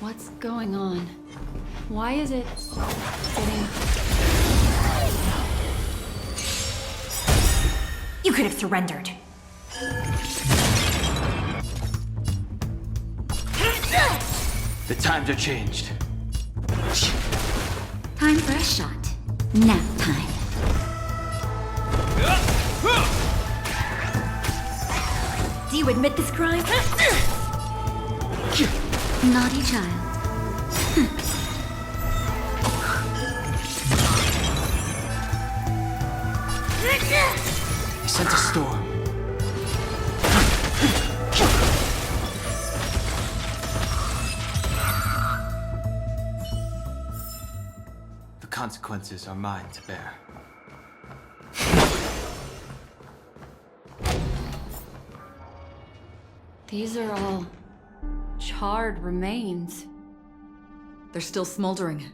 What's going on? Why is it getting... You could have surrendered. The times are changed. Time for a shot. Nap time. Do you admit this crime? Naughty child. He sent a storm. The consequences are mine to bear. These are all charred remains. They're still smoldering.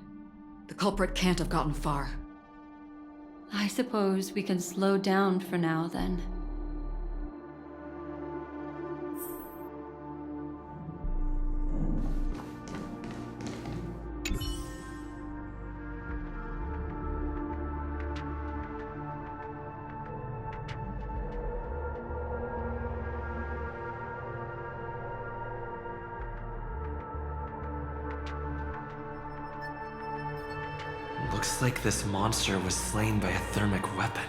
The culprit can't have gotten far. I suppose we can slow down for now, then. Looks like this monster was slain by a thermic weapon.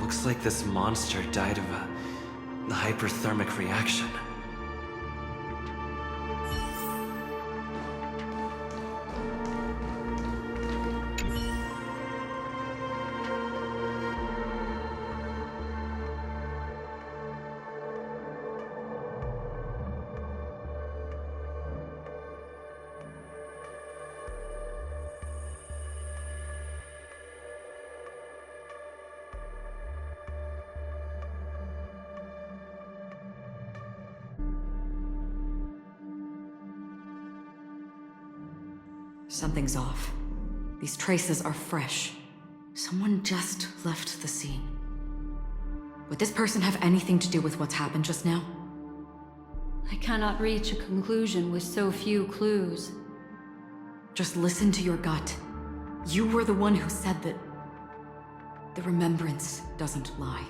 Looks like this monster died of a hyperthermic reaction. Something's off. These traces are fresh. Someone just left the scene. Would this person have anything to do with what's happened just now? I cannot reach a conclusion with so few clues. Just listen to your gut. You were the one who said that the remembrance doesn't lie.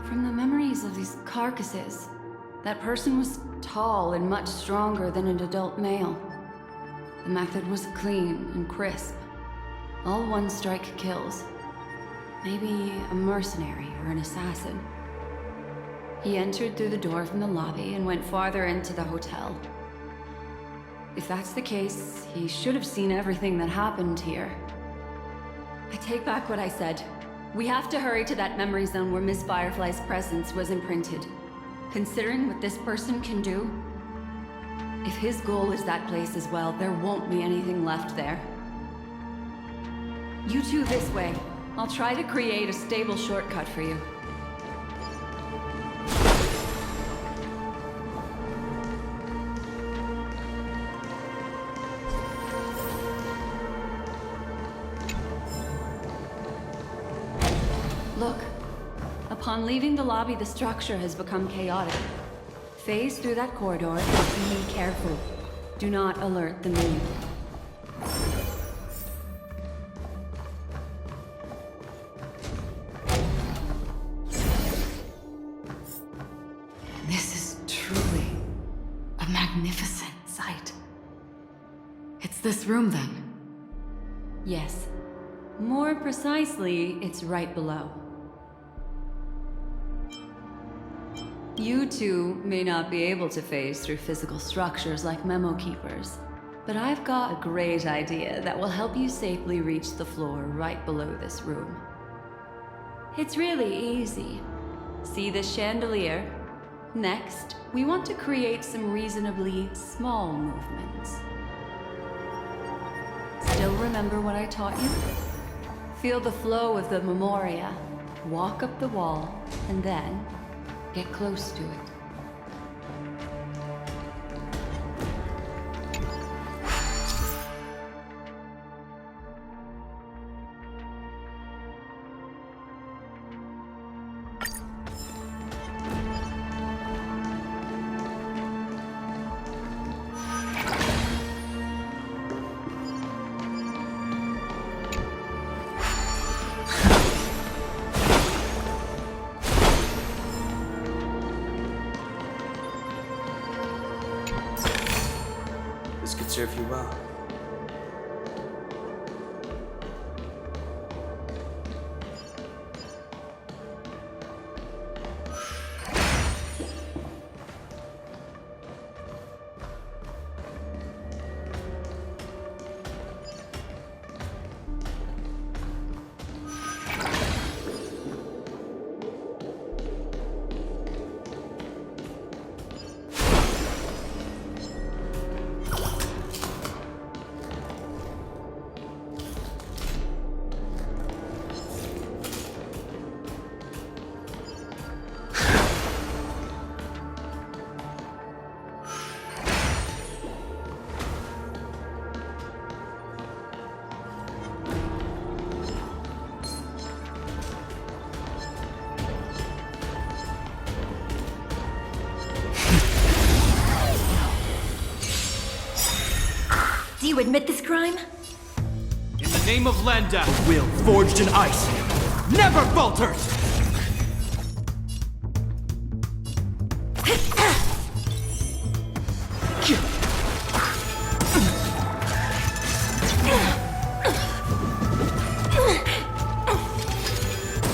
From the memories of these carcasses, that person was tall and much stronger than an adult male. The method was clean and crisp. All one-strike kills. Maybe a mercenary or an assassin. He entered through the door from the lobby and went farther into the hotel. If that's the case, he should have seen everything that happened here. I take back what I said. We have to hurry to that memory zone where Miss Firefly's presence was imprinted. Considering what this person can do, if his goal is that place as well, there won't be anything left there. You two this way. I'll try to create a stable shortcut for you. Look. Upon leaving the lobby, the structure has become chaotic. Phase through that corridor and be careful. Do not alert the minion. this room then? Yes. More precisely, it's right below. You two may not be able to phase through physical structures like memo keepers, but I've got a great idea that will help you safely reach the floor right below this room. It's really easy. See this chandelier? Next, we want to create some reasonably small movements. Still remember what I taught you? Feel the flow of the memoria, walk up the wall, and then get close to it. This could serve you well. Do you admit this crime? In the name of Landa, the will forged in ice never falters!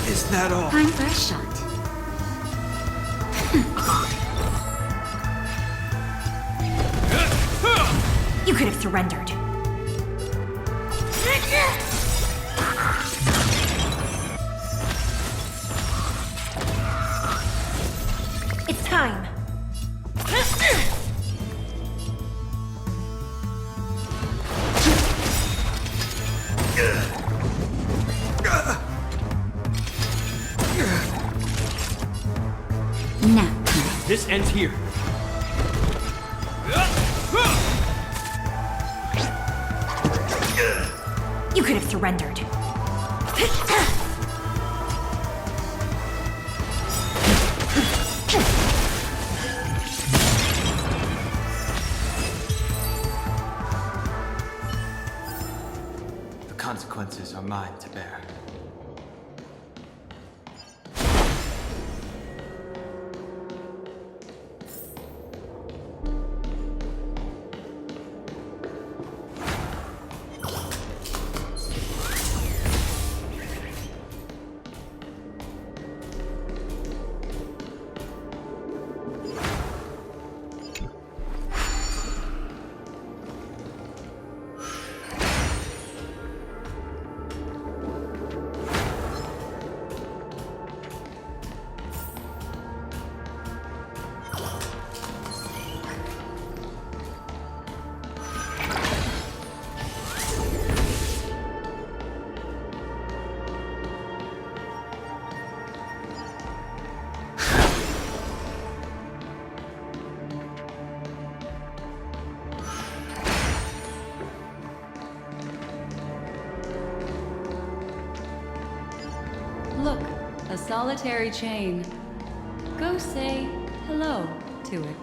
Is that all? Time for a shot. You could have surrendered. It's time. Now. This ends here. You could have surrendered. The consequences are mine to bear. Look, a solitary chain. Go say hello to it.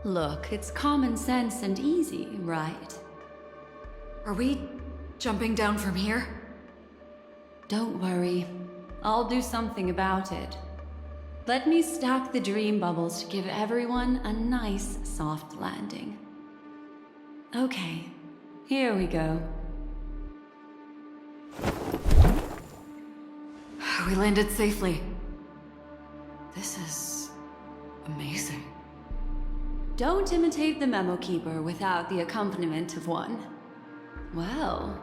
Look, it's common sense and easy, right? Are we jumping down from here? Don't worry. I'll do something about it. Let me stack the dream bubbles to give everyone a nice, soft landing. Okay, here we go. We landed safely. This is amazing. Don't imitate the memo keeper without the accompaniment of one. Well,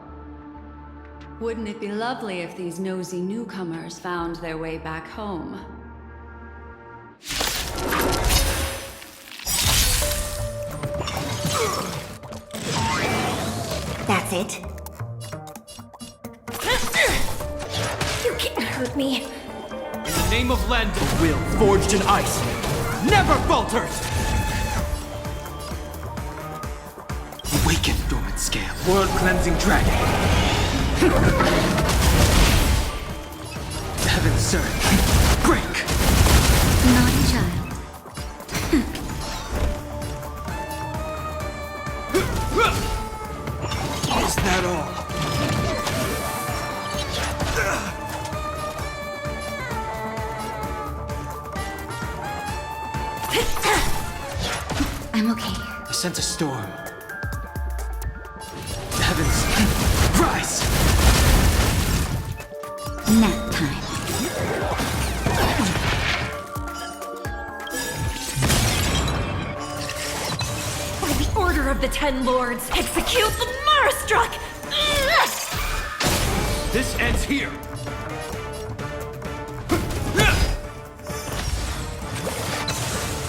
wouldn't it be lovely if these nosy newcomers found their way back home? That's it. You can't hurt me. In the name of Lenda, the will forged in ice never falters! Awaken, dormant scale. World-cleansing dragon. Heaven surge. Break! Naughty child. Is that all? I'm okay. I sense a storm. The heavens rise! Nap time. By the order of the Ten Lords, execute the Marastruck! This ends here!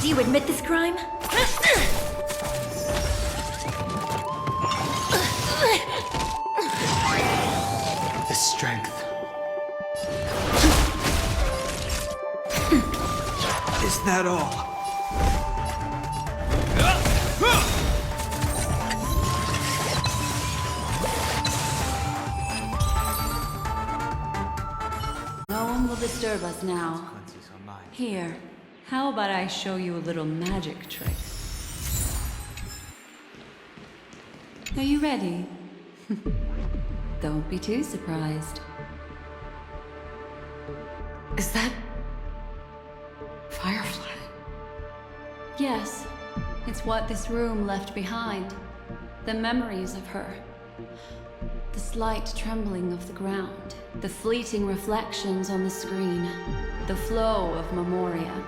Do you admit this crime? The strength. Is that all? No one will disturb us now. Consequences are mine. Here, how about I show you a little magic trick? Are you ready? Don't be too surprised. Is that... Firefly? Yes, it's what this room left behind. The memories of her. The slight trembling of the ground. The fleeting reflections on the screen. The flow of memoria.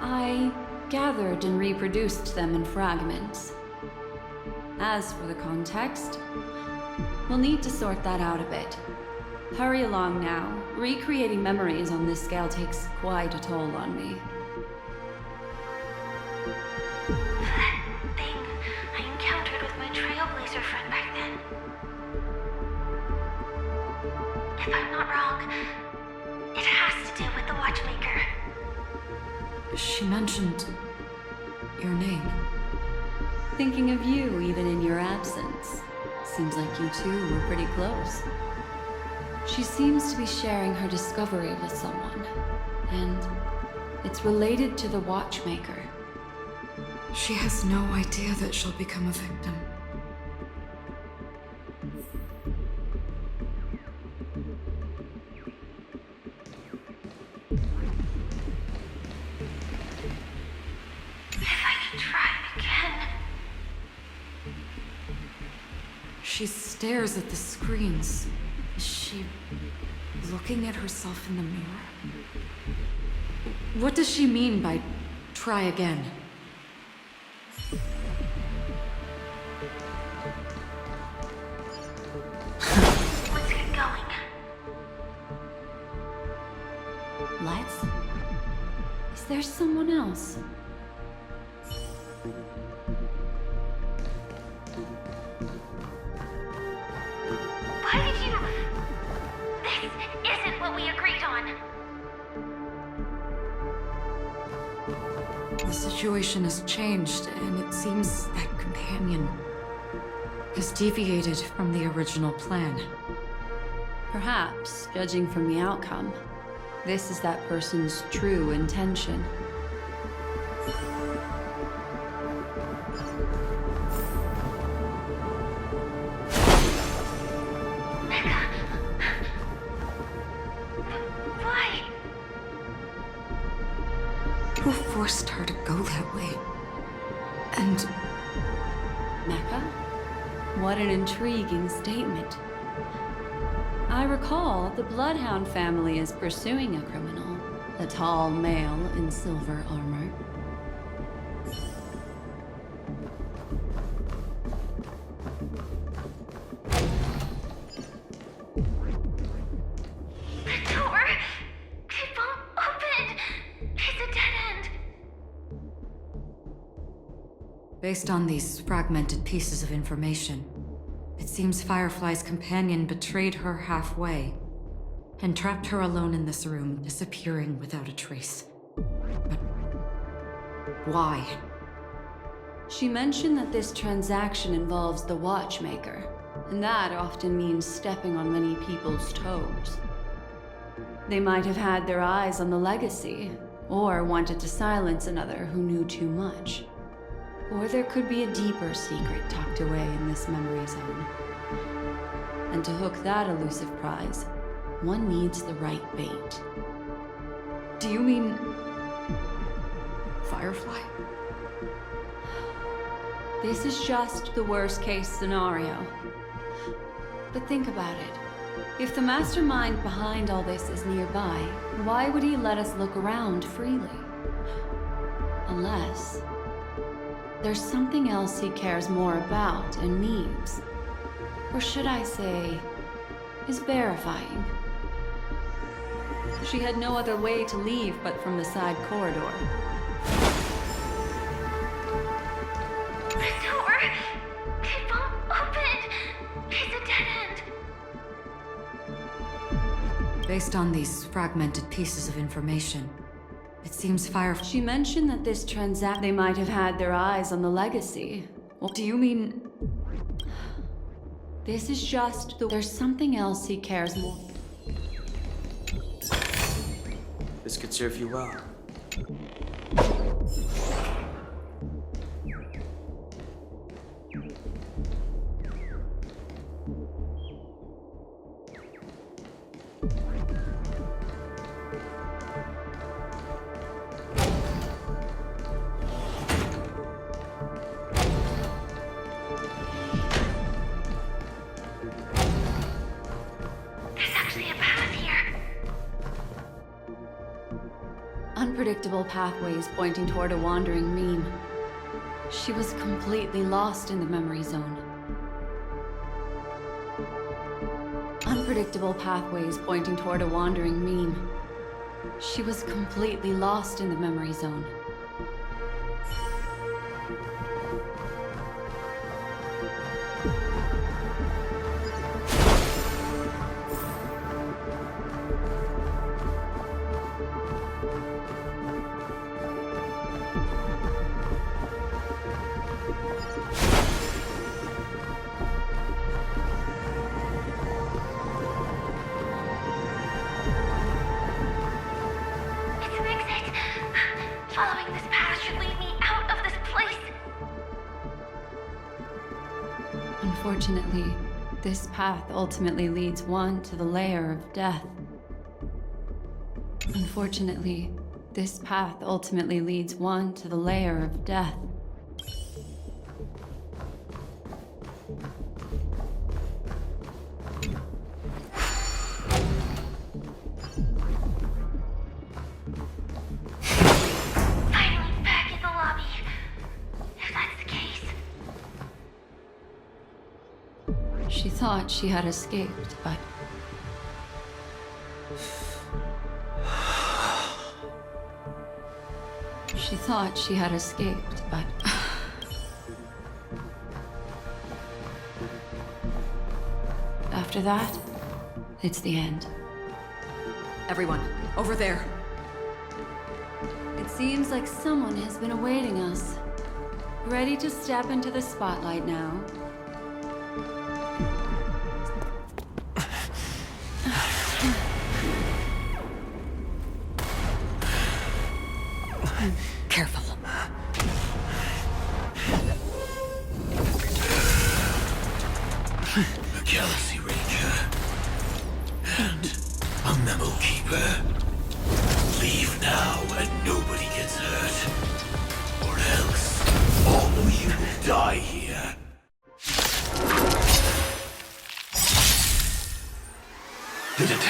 I gathered and reproduced them in fragments. As for the context, we'll need to sort that out a bit. Hurry along now. Recreating memories on this scale takes quite a toll on me. That thing I encountered with my trailblazer friend back then. If I'm not wrong, it has to do with the Watchmaker. She mentioned... your name. Thinking of you even in your absence. Seems like you two were pretty close. She seems to be sharing her discovery with someone, and it's related to the Watchmaker. She has no idea that she'll become a victim. If I can try again. She stares at the screens. Is she looking at herself in the mirror? What does she mean by try again? Let's get going. Let's? Is there someone else? Why did you... This isn't what we agreed on. The situation has changed, and it seems that companion has deviated from the original plan. Perhaps, judging from the outcome, this is that person's true intention. Why? Who forced her to go that way? And Mecca? What an intriguing statement. I recall the Bloodhound family is pursuing a criminal, a tall male in silver armor. The door! It won't open! It's a dead end! based on these fragmented pieces of information, it seems Firefly's companion betrayed her halfway and trapped her alone in this room, disappearing without a trace. But why? She mentioned that this transaction involves the watchmaker, and that often means stepping on many people's toes. They might have had their eyes on the legacy, or wanted to silence another who knew too much. Or there could be a deeper secret tucked away in this memory zone. And to hook that elusive prize, one needs the right bait. Do you mean Firefly? This is just the worst-case scenario. But think about it. If the mastermind behind all this is nearby, why would he let us look around freely? Unless there's something else he cares more about and needs. Or should I say, is verifying. She had no other way to leave but from the side corridor. The door! It won't open! It's a dead end! Based on these fragmented pieces of information, it seems Firefly... She mentioned that this they might have had their eyes on the legacy. Well, do you mean... This is just there's something else he cares more. This could serve you well. Unpredictable pathways pointing toward a wandering meme. She was completely lost in the memory zone. Unpredictable pathways pointing toward a wandering meme. She was completely lost in the memory zone. Following this path should lead me out of this place. Unfortunately, this path ultimately leads one to the lair of death. Unfortunately, this path ultimately leads one to the lair of death. She thought she had escaped, but... She thought she had escaped, but... After that, it's the end. Everyone, over there. It seems like someone has been awaiting us. Ready to step into the spotlight now. Careful.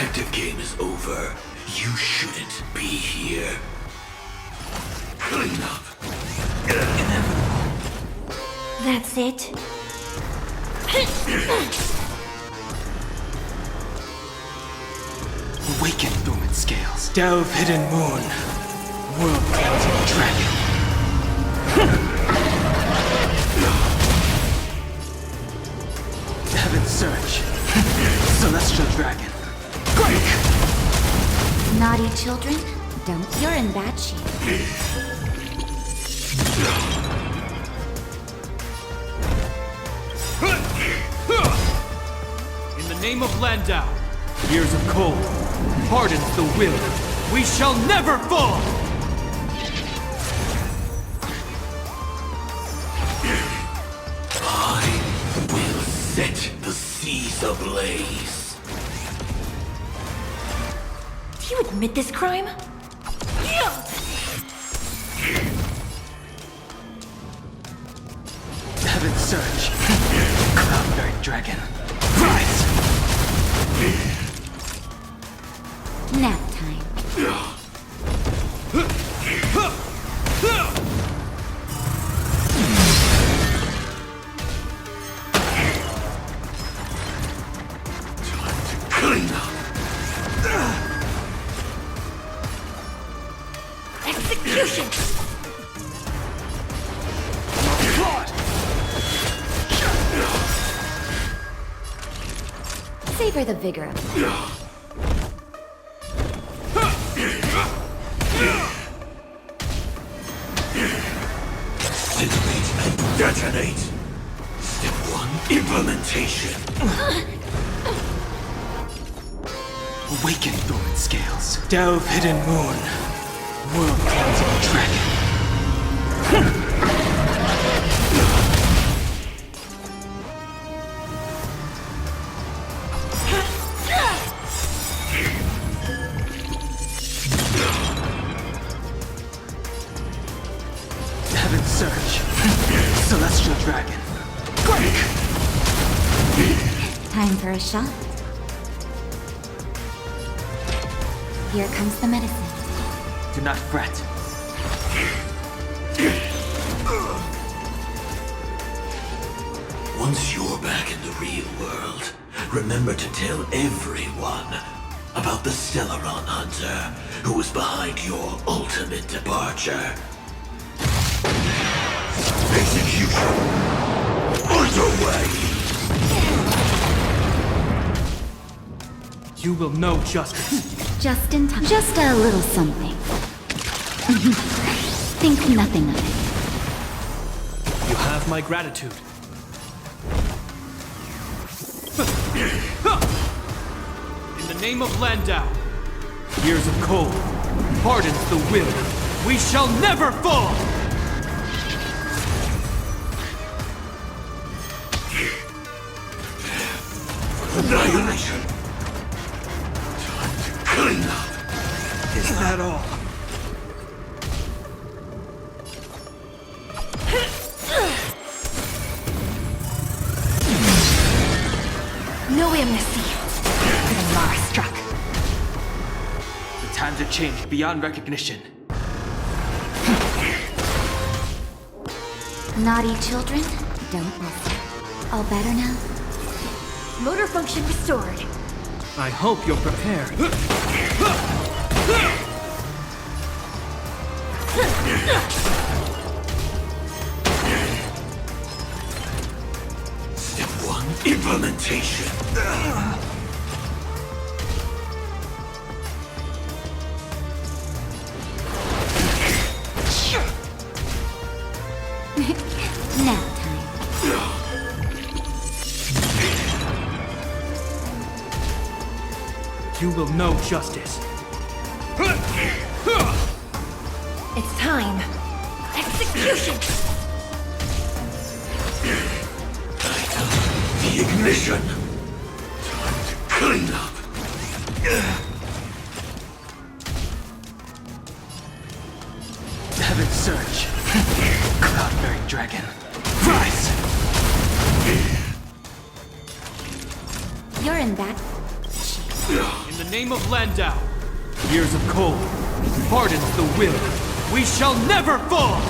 detective game is over. You shouldn't be here. Clean up. That's it. Awaken, dormant scales. Delve hidden moon. World dragon. Heaven surge. Celestial dragon. Break! Naughty children, don't. You're in bad shape. In the name of Landau, years of cold, hardens the will. We shall never fall! I will set the seas ablaze. Do you admit this crime? Heaven surge. Cloud-bearing dragon. Rise! Nap time. Time to clean up. Execution! Savor the vigor of it. Incinerate and detonate. Step 1, implementation. Awaken, dormant scales. Delve hidden moon. World dragon. Heaven surge. Celestial dragon. Break! Time for a shot. Here comes the medicine. Do not fret. Once you're back in the real world, remember to tell everyone about the Stellaron Hunter who was behind your ultimate departure. Execution underway. You will know justice. Just in time. Just a little something. Think nothing of it. You have my gratitude. In the name of Landau, years of cold, hardens the will. We shall never fall! Annihilation. Time to clean up. Is that all? No amnesty. The Mara struck. The times have changed beyond recognition. Naughty children, don't listen. All better now? Motor function restored. I hope you're prepared. Step 1, implementation. Nap time. You will know justice. It's time. Execution! The ignition. Time to clean up. Heaven surge. Cloud-bearing dragon. Rise! You're in that. In In the name of Landau, years of cold hardens the will. We shall never fall!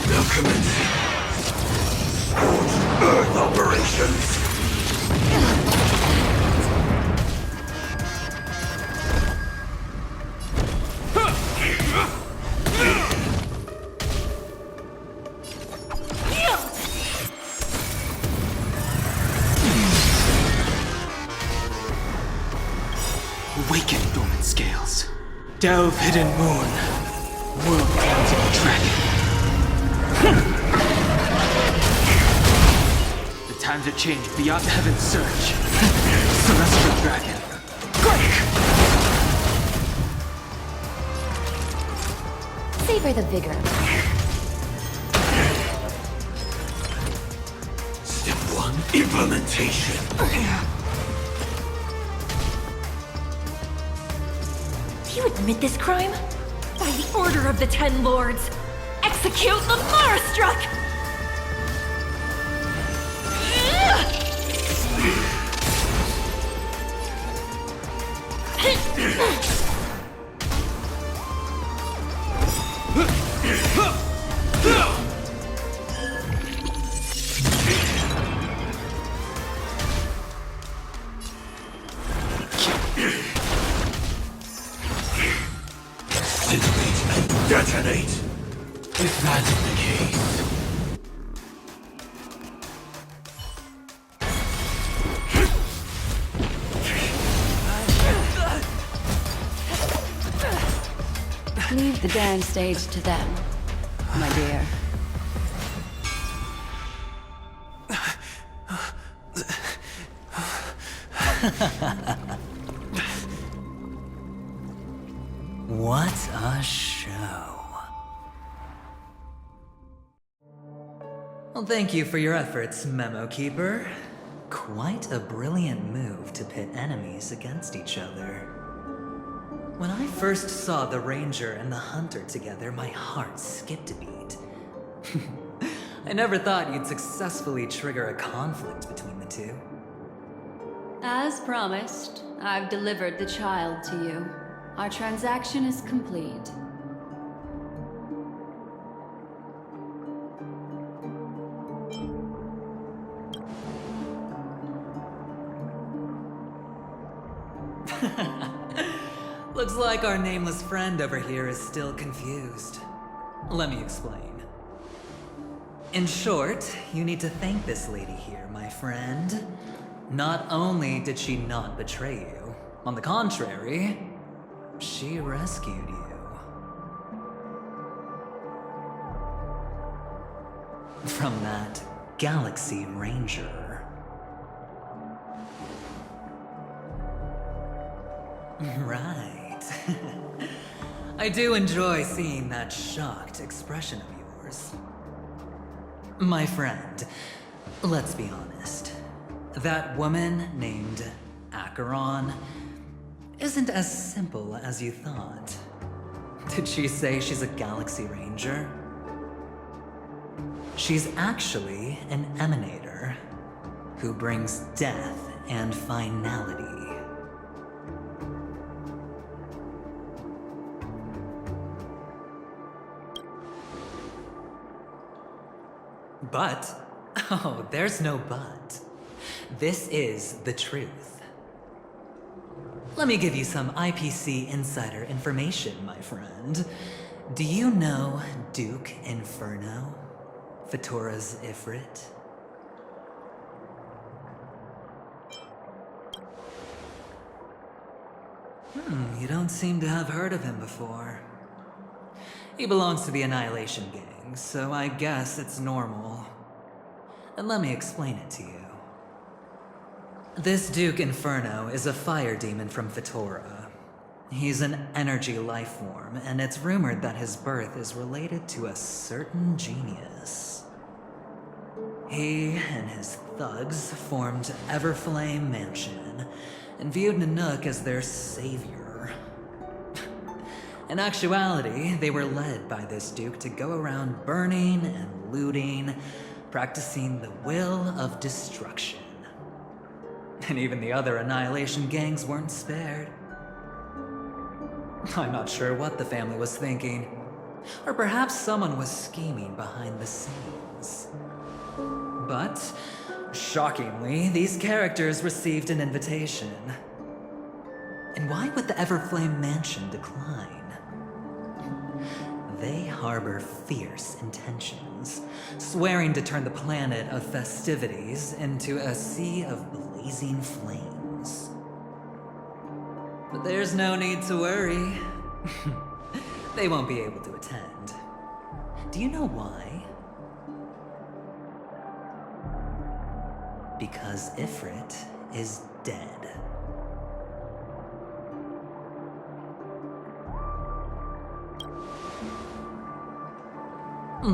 Now commencing. Scorched Earth operations. Awaken, dormant scales. Delve, hidden moon. World cleansing dragon. The times have changed beyond heaven's surge. Celestial dragon. Quick! Savor the vigor. Step 1, implementation. You admit this crime? By the order of the Ten Lords, execute the Marastruck! Incinerate and detonate. If that's the case. Leave the dance stage to them, my dear. What a show. Well, thank you for your efforts, Memo Keeper. Quite a brilliant move to pit enemies against each other. When I first saw the Ranger and the Hunter together, my heart skipped a beat. I never thought you'd successfully trigger a conflict between the two. As promised, I've delivered the child to you. Our transaction is complete. Looks like our nameless friend over here is still confused. Let me explain. In short, you need to thank this lady here, my friend. Not only did she not betray you, on the contrary, she rescued you. From that Galaxy Ranger. Right. I do enjoy seeing that shocked expression of yours. My friend, let's be honest. That woman named Acheron isn't as simple as you thought. Did she say she's a Galaxy Ranger? She's actually an emanator who brings death and finality. But, oh, there's no but. This is the truth. Let me give you some IPC insider information, my friend. Do you know Duke Inferno? Fatora's Ifrit? You don't seem to have heard of him before. He belongs to the Annihilation Gang, so I guess it's normal. And let me explain it to you. This Duke Inferno is a fire demon from Fatora. He's an energy life form, and it's rumored that his birth is related to a certain genius. He and his thugs formed Everflame Mansion, and viewed Nanook as their savior. In actuality, they were led by this duke to go around burning and looting, practicing the will of destruction. And even the other Annihilation gangs weren't spared. I'm not sure what the family was thinking. Or perhaps someone was scheming behind the scenes. But, shockingly, these characters received an invitation. And why would the Everflame Mansion decline? They harbor fierce intentions, swearing to turn the planet of festivities into a sea of blazing flames. But there's no need to worry. They won't be able to attend. Do you know why? Because Ifrit is dead.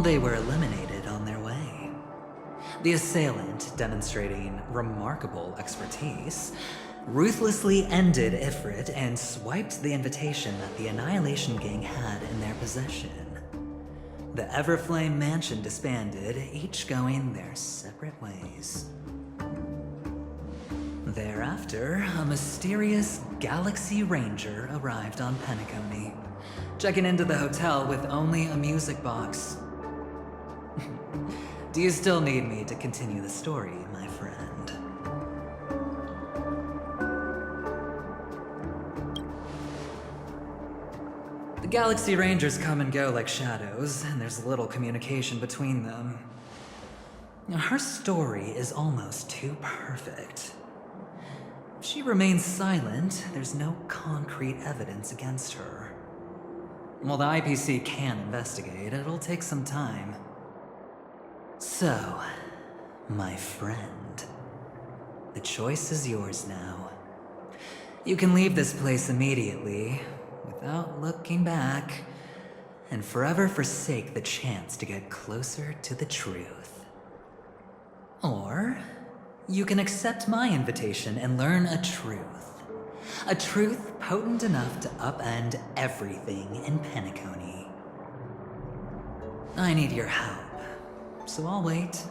They were eliminated on their way. The assailant, demonstrating remarkable expertise, ruthlessly ended Ifrit and swiped the invitation that the Annihilation Gang had in their possession. The Everflame Mansion disbanded, each going their separate ways. Thereafter, a mysterious Galaxy Ranger arrived on Penacony, checking into the hotel with only a music box. Do you still need me to continue the story, my friend? The Galaxy Rangers come and go like shadows, and there's little communication between them. Her story is almost too perfect. If she remains silent, there's no concrete evidence against her. While the IPC can investigate, it'll take some time. So, my friend, the choice is yours now. You can leave this place immediately, without looking back, and forever forsake the chance to get closer to the truth. Or, you can accept my invitation and learn a truth. A truth potent enough to upend everything in Penacony. I need your help. So I'll wait,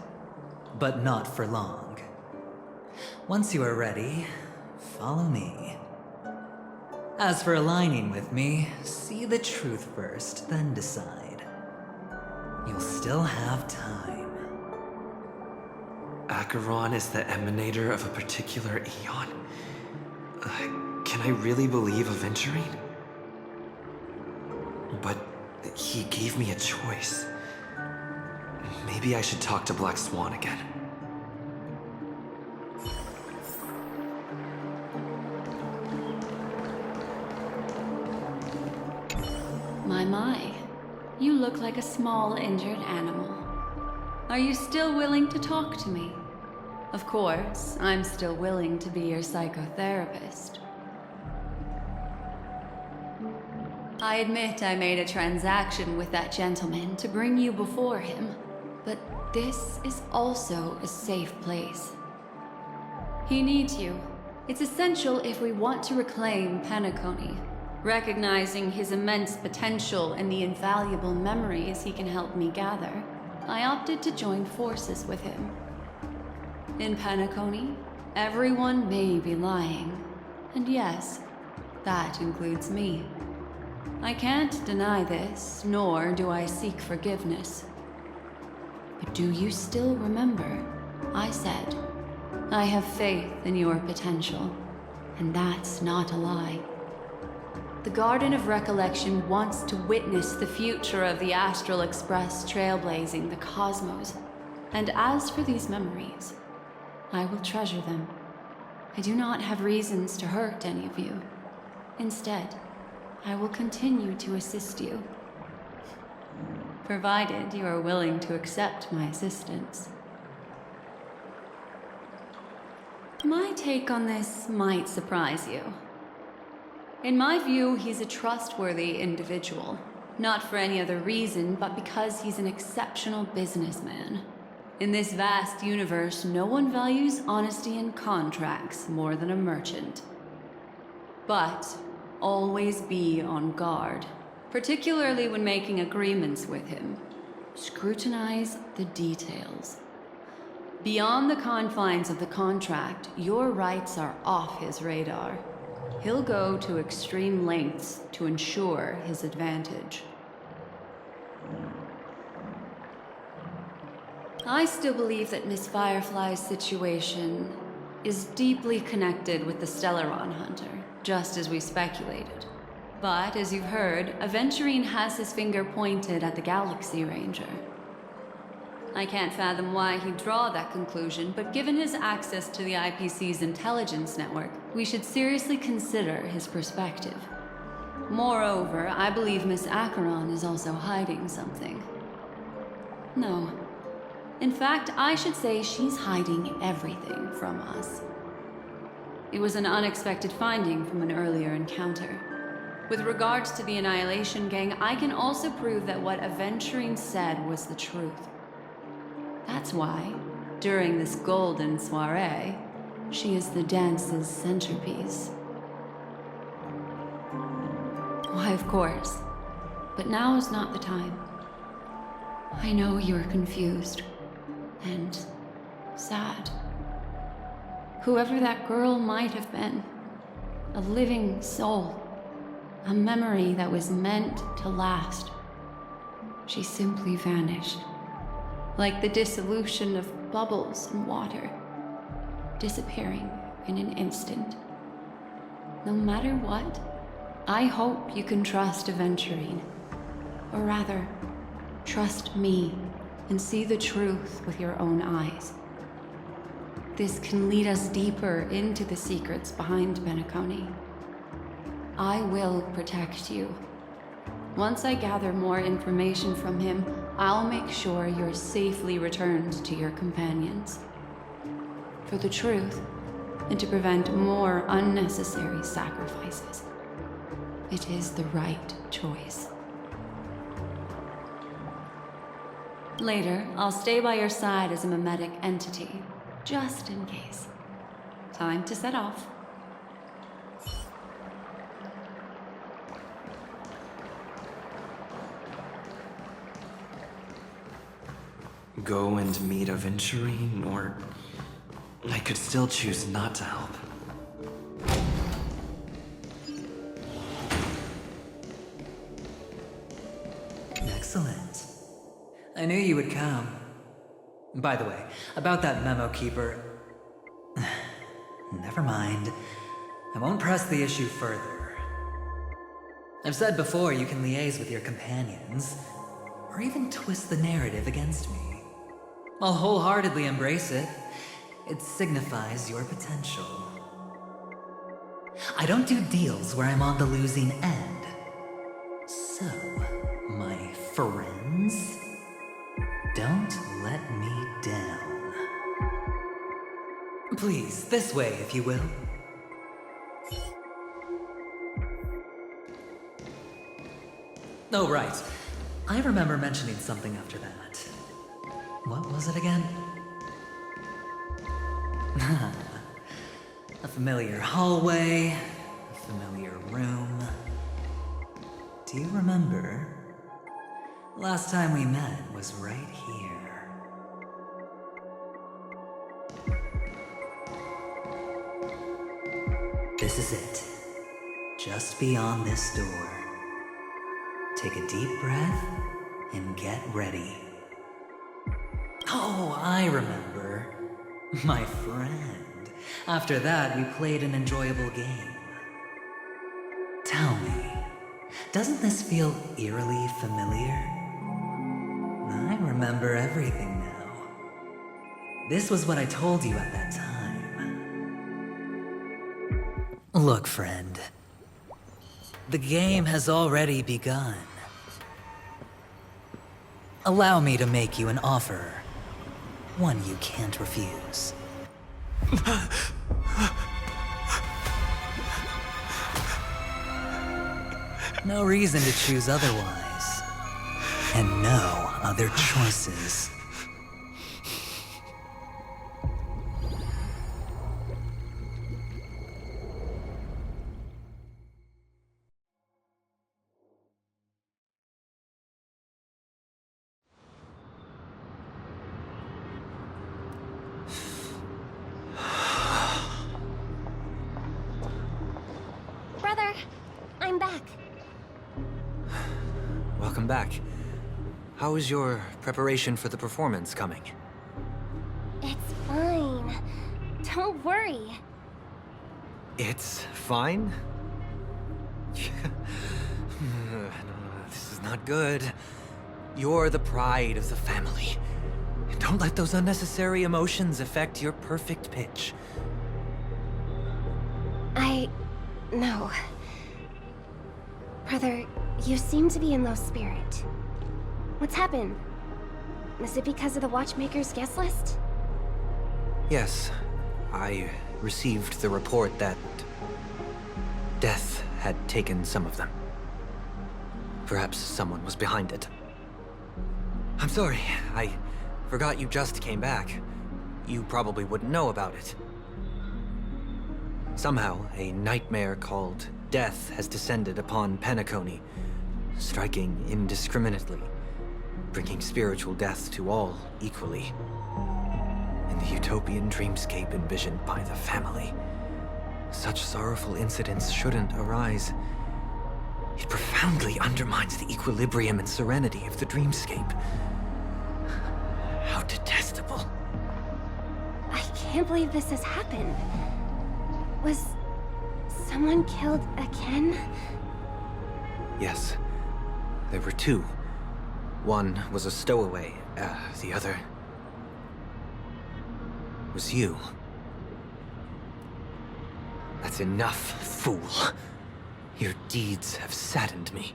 but not for long. Once you are ready, follow me. As for aligning with me, see the truth first, then decide. You'll still have time. Acheron is the emanator of a particular eon? Can I really believe a Venturine? But he gave me a choice. Maybe I should talk to Black Swan again. My. You look like a small injured animal. Are you still willing to talk to me? Of course, I'm still willing to be your psychotherapist. I admit I made a transaction with that gentleman to bring you before him. But this is also a safe place. He needs you. It's essential if we want to reclaim Penacony. Recognizing his immense potential and the invaluable memories he can help me gather, I opted to join forces with him. In Penacony, everyone may be lying. And yes, that includes me. I can't deny this, nor do I seek forgiveness. But do you still remember? I said, I have faith in your potential, and that's not a lie. The Garden of Recollection wants to witness the future of the Astral Express trailblazing the cosmos. And as for these memories, I will treasure them. I do not have reasons to hurt any of you. Instead, I will continue to assist you. Provided you are willing to accept my assistance. My take on this might surprise you. In my view, he's a trustworthy individual. Not for any other reason, but because he's an exceptional businessman. In this vast universe, no one values honesty in contracts more than a merchant. But always be on guard. particularly when making agreements with him. Scrutinize the details. Beyond the confines of the contract, your rights are off his radar. He'll go to extreme lengths to ensure his advantage. I still believe that Miss Firefly's situation is deeply connected with the Stellaron Hunter, just as we speculated. But, as you've heard, Aventurine has his finger pointed at the Galaxy Ranger. I can't fathom why he'd draw that conclusion, but given his access to the IPC's intelligence network, we should seriously consider his perspective. Moreover, I believe Miss Acheron is also hiding something. No. In fact, I should say she's hiding everything from us. It was an unexpected finding from an earlier encounter. With regards to the Annihilation Gang, I can also prove that what Aventurine said was the truth. That's why, during this golden soiree, she is the dance's centerpiece. Why, of course. But now is not the time. I know you are confused and sad. Whoever that girl might have been, a living soul, a memory that was meant to last. She simply vanished, like the dissolution of bubbles in water, disappearing in an instant. No matter what, I hope you can trust Aventurine, or rather, trust me and see the truth with your own eyes. This can lead us deeper into the secrets behind Benaconi. I will protect you. Once I gather more information from him, I'll make sure you're safely returned to your companions. For the truth, and to prevent more unnecessary sacrifices, it is the right choice. Later, I'll stay by your side as a mimetic entity, just in case. Time to set off. Go and meet Aventurine, or I could still choose not to help. Excellent. I knew you would come. By the way, about that memo keeper... Never mind. I won't press the issue further. I've said before you can liaise with your companions, or even twist the narrative against me. I'll wholeheartedly embrace it. It signifies your potential. I don't do deals where I'm on the losing end. So, my friends, don't let me down. Please, this way, if you will. Oh, right. I remember mentioning something after that. What was it again? A familiar hallway, a familiar room. Do you remember? Last time we met was right here. This is it. Just beyond this door. Take a deep breath and get ready. Oh, I remember. My friend. After that, we played an enjoyable game. Tell me, doesn't this feel eerily familiar? I remember everything now. This was what I told you at that time. Look, friend. The game has already begun. Allow me to make you an offer. One you can't refuse. No reason to choose otherwise. And no other choices. brother. I'm back. Welcome back. How is your preparation for the performance coming? It's fine. Don't worry. It's fine? This is not good. You're the pride of the family. Don't let those unnecessary emotions affect your perfect pitch. No. Brother, you seem to be in low spirit. What's happened? Is it because of the Watchmaker's guest list? Yes, I received the report that death had taken some of them. Perhaps someone was behind it. I'm sorry, I forgot you just came back. You probably wouldn't know about it. Somehow, a nightmare called death has descended upon Penacony, striking indiscriminately, bringing spiritual death to all equally. In the utopian dreamscape envisioned by the family, such sorrowful incidents shouldn't arise. It profoundly undermines the equilibrium and serenity of the dreamscape. How detestable. I can't believe this has happened. Was someone killed again? Yes, there were two. One was a stowaway, the other was you. That's enough, fool. Your deeds have saddened me.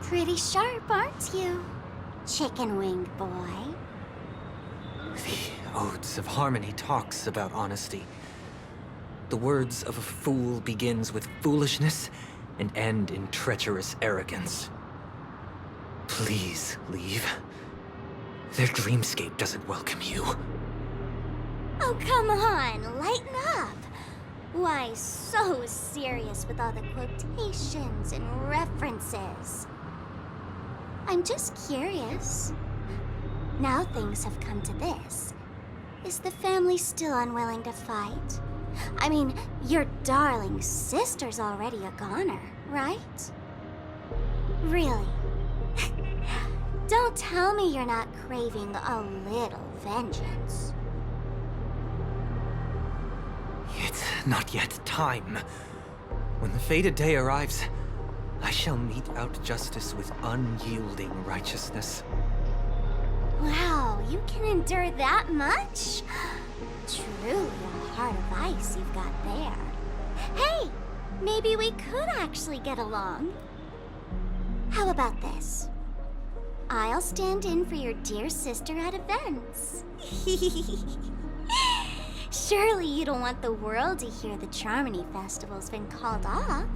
Pretty sharp, aren't you, chicken-winged boy? The Odes of Harmony talks about honesty. The words of a fool begins with foolishness and end in treacherous arrogance. Please leave. Their dreamscape doesn't welcome you. Oh, come on, lighten up. Why so serious with all the quotations and references? I'm just curious. Now things have come to this. Is the family still unwilling to fight? I mean, your darling sister's already a goner, right? Really? Don't tell me you're not craving a little vengeance. It's not yet time. When the fated day arrives, I shall mete out justice with unyielding righteousness. Wow, you can endure that much? Truly a heart of ice you've got there. Hey, maybe we could actually get along. How about this? I'll stand in for your dear sister at events. Surely you don't want the world to hear the Charmony Festival's been called off.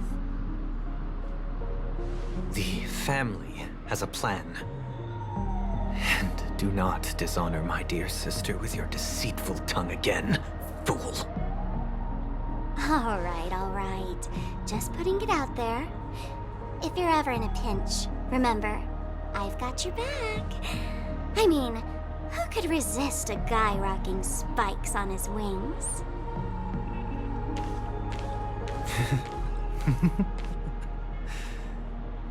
The family has a plan. And do not dishonor my dear sister with your deceitful tongue again, fool. All right. Just putting it out there. If you're ever in a pinch, remember, I've got your back. I mean, who could resist a guy rocking spikes on his wings?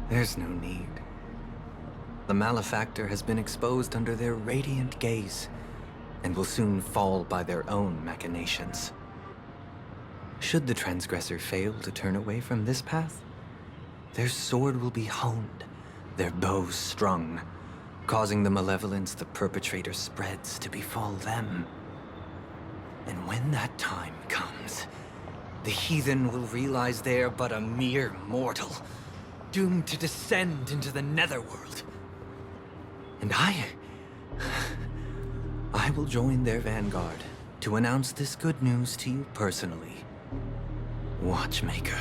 There's no need. The malefactor has been exposed under their radiant gaze, and will soon fall by their own machinations. Should the transgressor fail to turn away from this path, their sword will be honed, their bows strung, causing the malevolence the perpetrator spreads to befall them. And when that time comes, the heathen will realize they are but a mere mortal, doomed to descend into the netherworld. And I will join their vanguard to announce this good news to you personally, Watchmaker.